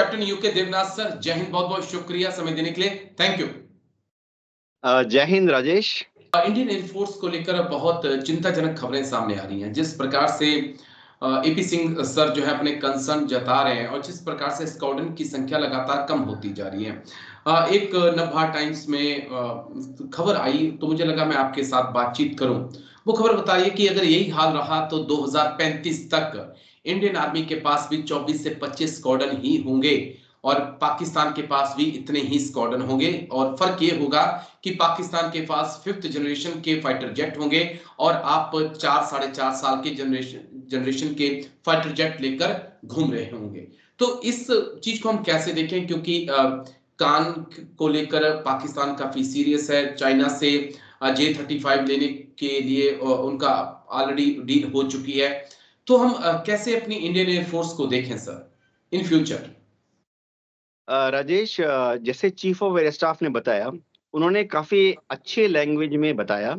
Captain UK Debnath sir, जय हिंद, बहुत बहुत शुक्रिया समय देने के लिए, थैंक यू। जय हिंद राजेश। इंडियन एयरफोर्स को लेकर बहुत चिंताजनक खबरें सामने आ रही हैं। जिस प्रकार से एपी सिंह सर जो है अपने कंसर्न जता रहे हैं और जिस प्रकार से स्क्वाड्रन की संख्या लगातार कम होती जा रही है, एक नवभारत टाइम्स में खबर आई तो मुझे लगा मैं आपके साथ बातचीत करूं। वो खबर बताइए कि अगर यही हाल रहा तो 2035 तक इंडियन आर्मी के पास भी 24 से 25 स्क्वाड्रन ही होंगे और पाकिस्तान के पास भी इतने ही स्क्वाड्रन होंगे। और फर्क ये होगा कि पाकिस्तान के पास 5th जनरेशन के फाइटर जेट होंगे और आप 4-4.5 साल के जनरेशन के फाइटर जेट लेकर घूम रहे होंगे। तो इस चीज को हम कैसे देखें, क्योंकि कान को लेकर पाकिस्तान काफी सीरियस है। चाइना से J-35 लेने के लिए उनका ऑलरेडी डील हो चुकी है। तो हम कैसे अपनी इंडियन एयरफोर्स को देखें सर इन फ्यूचर? राजेश, जैसे चीफ ऑफ एयर स्टाफ ने बताया, उन्होंने काफी अच्छे लैंग्वेज में बताया।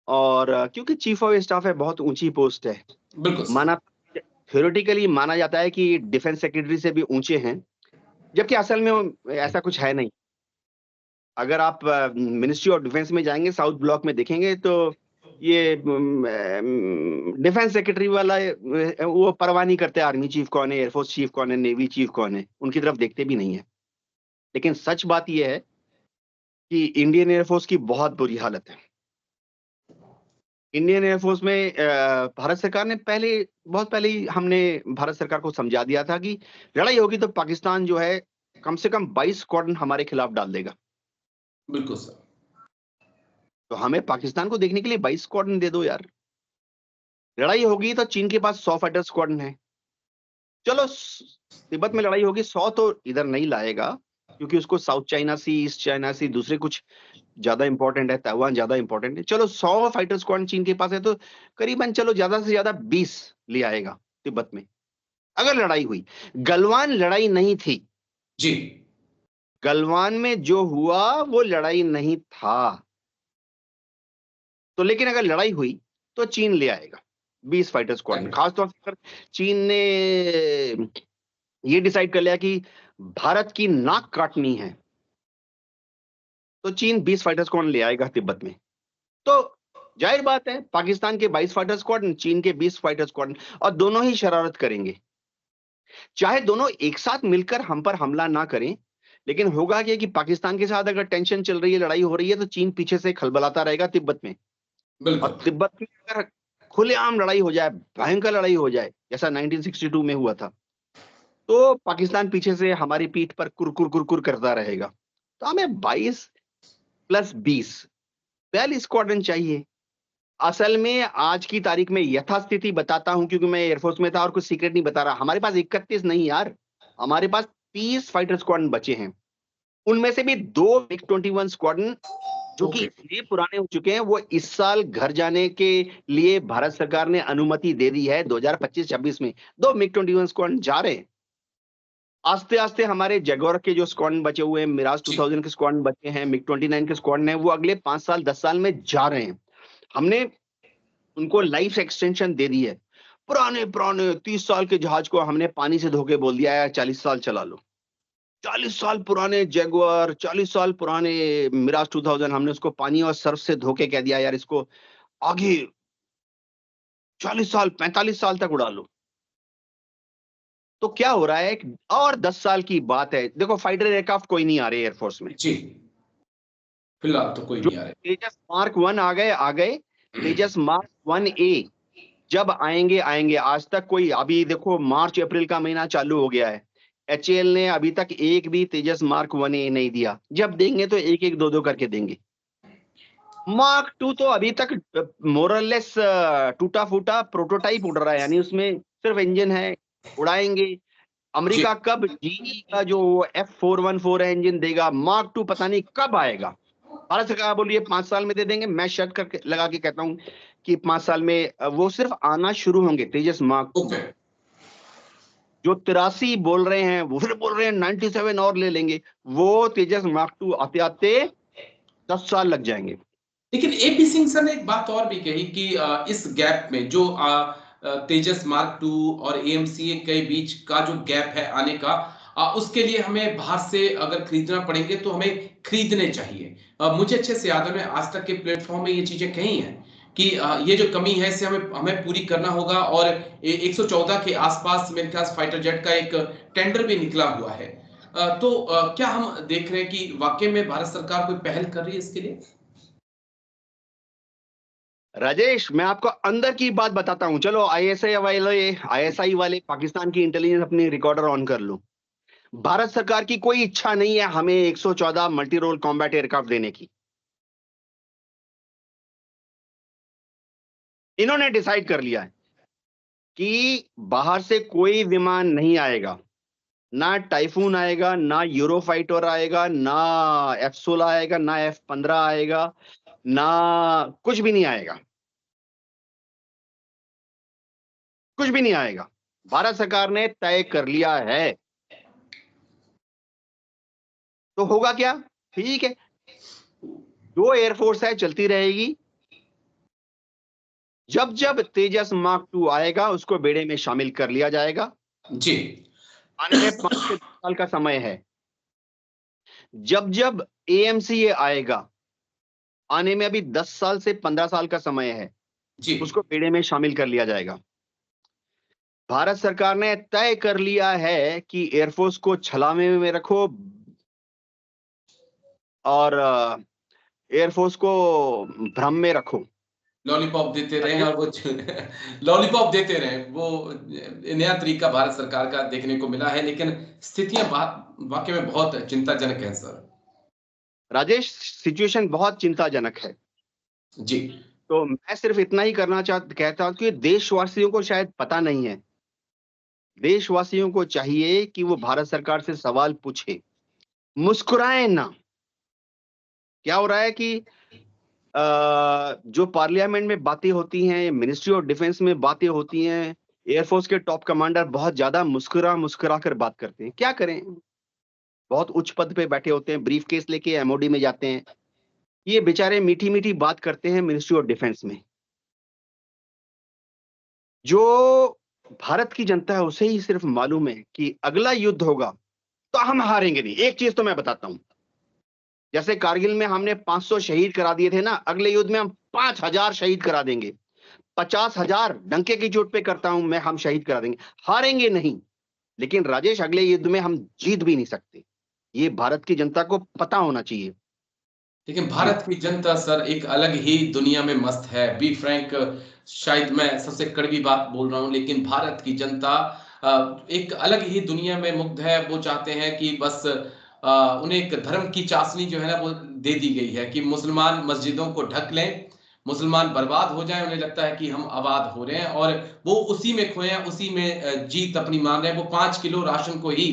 और क्योंकि चीफ ऑफ एयर स्टाफ है, बहुत ऊंची पोस्ट है, बिल्कुल माना थ्योरेटिकली माना जाता है कि डिफेंस सेक्रेटरी से भी ऊंचे हैं, जबकि असल में ऐसा कुछ है नहीं। अगर आप मिनिस्ट्री ऑफ डिफेंस में जाएंगे, साउथ ब्लॉक में देखेंगे तो ये डिफेंस सेक्रेटरी वाला वो परवाह नहीं करते आर्मी चीफ कौन है, एयरफोर्स चीफ कौन है, नेवी चीफ कौन है, उनकी तरफ देखते भी नहीं है। लेकिन सच बात यह है कि इंडियन एयरफोर्स की बहुत बुरी हालत है। इंडियन एयरफोर्स में भारत सरकार ने बहुत पहले ही हमने भारत सरकार को समझा दिया था कि लड़ाई होगी तो पाकिस्तान जो है कम से कम 22 स्क्वाड्रन हमारे खिलाफ डाल देगा। बिल्कुल सर। तो हमें पाकिस्तान को देखने के लिए 22 स्क्वाड्रन दे दो यार। लड़ाई होगी तो चीन के पास 100 फाइटर स्क्वाड्रन है। चलो तिब्बत में लड़ाई होगी, 100 तो इधर नहीं लाएगा, क्योंकि उसको साउथ चाइना सी, ईस्ट चाइना सी, दूसरे कुछ ज्यादा इंपॉर्टेंट है, ताइवान ज्यादा इंपॉर्टेंट है। चलो 100 फाइटर स्क्वाड्रन चीन के पास है, तो करीबन चलो ज्यादा से ज्यादा 20 ले आएगा तिब्बत में। अगर लड़ाई हुई, गलवान लड़ाई नहीं थी जी, गलवान में जो हुआ वो लड़ाई नहीं था। तो लेकिन अगर लड़ाई हुई तो चीन ले आएगा 20 फाइटर स्क्वाड्रन। खासतौर पर चीन ने ये डिसाइड कर लिया कि भारत की नाक काटनी है, तो चीन 20 फाइटर स्क्वाड्रन ले आएगा तिब्बत में। तो जाहिर बात है, पाकिस्तान के 22 फाइटर स्क्वाड्रन, चीन के 20 फाइटर स्क्वाड्रन, और दोनों ही शरारत करेंगे। चाहे दोनों एक साथ मिलकर हम पर हमला ना करें, लेकिन होगा क्या कि पाकिस्तान के साथ अगर टेंशन चल रही है, लड़ाई हो रही है, तो चीन पीछे से खलबलाता रहेगा तिब्बत में। और तिब्बत में अगर खुलेआम लड़ाई हो जाए, भयंकर लड़ाई हो जाए, जैसा 1962 में हुआ था, तो पाकिस्तान पीछे से हमारी पीठ पर कुरकुर कुरकुर करता रहेगा। तो हमें 22 + 20 42 स्क्वाड्रन चाहिए। असल में आज की तारीख में यथास्थिति बताता हूं, क्योंकि मैं एयरफोर्स में था और कुछ सीक्रेट नहीं बता रहा। हमारे पास 31 नहीं यार, हमारे पास 30 फाइटर स्क्वाड्रन बचे हैं। उनमें से भी 2 MiG-21 स्क्वाड्रन जो कि इतने पुराने हो चुके हैं, वो इस साल घर जाने के लिए भारत सरकार ने अनुमति दे दी है। 2025-26 में 2 MiG-21 स्क्वाड्रन जा रहे हैं। आस्ते आस्ते हमारे जगौर के जो स्क्वाड्रन बचे हुए हैं, मिराज 2000 के स्क्वाड्रन बचे हैं, MiG-29 के स्क्वाड्रन हैं, वो अगले 5 साल 10 साल में जा रहे हैं। हमने उनको लाइफ एक्सटेंशन दे दी है। पुराने 30 साल के जहाज को हमने पानी से धो के बोल दिया है 40 साल चला लो। 40 साल पुराने जगुआर, 40 साल पुराने मिराज 2000, हमने उसको पानी और सर्फ से धो के कह दिया यार इसको आगे 40 साल 45 साल तक उड़ा लो। तो क्या हो रहा है, और 10 साल की बात है। देखो, फाइटर एयरक्राफ्ट कोई नहीं आ रहे एयरफोर्स में जी, फिलहाल तो कोई नहीं आ रहे। तेजस मार्क 1 आ गए। तेजस मार्क 1A जब आएंगे। आज तक कोई, अभी देखो मार्च अप्रैल का महीना चालू हो गया है, HAL ने अभी तक एक भी तेजस मार्क 1A नहीं दिया। जब देंगे तो एक एक दो करके देंगे। मार्क 2 तो अभी तक मोरलेस टूटा फूटा प्रोटोटाइप उड़ रहा है, यानी उसमें सिर्फ इंजन है, उड़ाएंगे। अमेरिका कब GE का जो F414 है इंजन देगा, मार्क 2 पता नहीं कब आएगा। भारत सरकार बोलिए 5 साल में दे देंगे। मैं शर्त करके लगा के कहता हूं कि 5 साल में वो सिर्फ आना शुरू होंगे तेजस मार्क 2। जो 83 बोल रहे हैं, वो फिर बोल रहे हैं 97 और ले लेंगे। वो तेजस मार्क 2 आते आते 10 साल लग जाएंगे। लेकिन एपी सिंह सर ने एक बात और भी कही कि इस गैप में जो तेजस मार्क 2 और AMCA के बीच का जो गैप है आने का, उसके लिए हमें बाहर से अगर खरीदना पड़ेंगे तो हमें खरीदने चाहिए। मुझे अच्छे से याद है, मैं आज तक के प्लेटफॉर्म में ये चीजें कही हैं कि ये जो कमी है इसे हमें हमें पूरी करना होगा। और 114 के आसपास मेरे ख्याल फाइटर जेट का एक टेंडर भी निकला हुआ है। तो क्या हम देख रहे हैं कि वाकई में भारत सरकार कोई पहल कर रही है इसके लिए? राजेश, मैं आपको अंदर की बात बताता हूं। चलो आईएसआई वाले पाकिस्तान की इंटेलिजेंस अपनी रिकॉर्डर ऑन कर लो। भारत सरकार की कोई इच्छा नहीं है हमें 114 मल्टी रोल कॉम्बैट एयरक्राफ्ट देने की। इन्होंने डिसाइड कर लिया है कि बाहर से कोई विमान नहीं आएगा, ना टाइफून आएगा, ना यूरोफाइटर आएगा, ना F-16 आएगा, ना F-15 आएगा, ना कुछ भी नहीं आएगा, कुछ भी नहीं आएगा। भारत सरकार ने तय कर लिया है। तो होगा क्या? ठीक है, जो एयरफोर्स है चलती रहेगी। जब जब तेजस मार्क 2 आएगा उसको बेड़े में शामिल कर लिया जाएगा। जी। आने में 5 से 10 साल का समय है। जब जब AMCA आएगा, आने में अभी 10 साल से 15 साल का समय है, जी। उसको बेड़े में शामिल कर लिया जाएगा। भारत सरकार ने तय कर लिया है कि एयरफोर्स को छलावे में रखो और एयरफोर्स को भ्रम में रखो। लॉलीपॉप देते रहे और वो लॉलीपॉप देते रहे, वो नया तरीका भारत सरकार का देखने को मिला है। लेकिन स्थितियां वाकई में बहुत चिंताजनक है सर। राजेश, सिचुएशन बहुत चिंताजनक है। जी। तो मैं सिर्फ इतना ही कहता हूं कि देशवासियों को शायद पता नहीं है। देशवासियों को चाहिए कि वो भारत सरकार से सवाल पूछे, मुस्कुराए ना। क्या हो रहा है कि जो पार्लियामेंट में बातें होती हैं, मिनिस्ट्री ऑफ डिफेंस में बातें होती हैं, एयरफोर्स के टॉप कमांडर बहुत ज्यादा मुस्कुरा कर बात करते हैं। क्या करें, बहुत उच्च पद पे बैठे होते हैं, ब्रीफ केस लेके MOD में जाते हैं। ये बेचारे मीठी मीठी बात करते हैं मिनिस्ट्री ऑफ डिफेंस में। जो भारत की जनता है उसे ही सिर्फ मालूम है कि अगला युद्ध होगा तो हम हारेंगे नहीं। एक चीज तो मैं बताता हूं, जैसे कारगिल में हमने 500 शहीद करा दिए थे ना, अगले युद्ध में हम 5000 शहीद करा देंगे। 50,000 डंके की चोट पे करता हूं मैं, हम शहीद करा देंगे। हारेंगे नहीं, लेकिन राजेश अगले युद्ध में हम जीत भी नहीं सकते। ये भारत की जनता को पता होना चाहिए। लेकिन जी। भारत की जनता सर एक अलग ही दुनिया में मस्त है। बी फ्रैंक, शायद मैं सबसे कड़वी बात बोल रहा हूं, लेकिन भारत की जनता एक अलग ही दुनिया में मुग्ध है। वो चाहते हैं कि बस उन्हें एक धर्म की चाशनी जो है ना वो दे दी गई है कि मुसलमान मस्जिदों को ढक लें, मुसलमान बर्बाद हो जाएं। उन्हें लगता है कि हम आबाद हो रहे हैं और वो उसी में खोए हैं, उसी में जीत अपनी मान रहे हैं। वो 5 किलो राशन को ही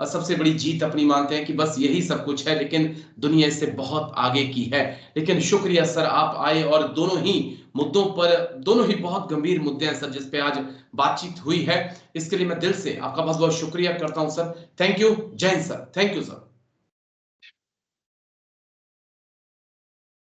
सबसे बड़ी जीत अपनी मानते हैं कि बस यही सब कुछ है, लेकिन दुनिया इससे बहुत आगे की है। लेकिन शुक्रिया सर, आप आए और दोनों ही मुद्दों पर, दोनों ही बहुत गंभीर मुद्दे हैं सर जिस पे आज बातचीत हुई है। इसके लिए मैं दिल से आपका बहुत बहुत शुक्रिया करता हूं सर। Thank you. जय हिंद सर। Thank you sir.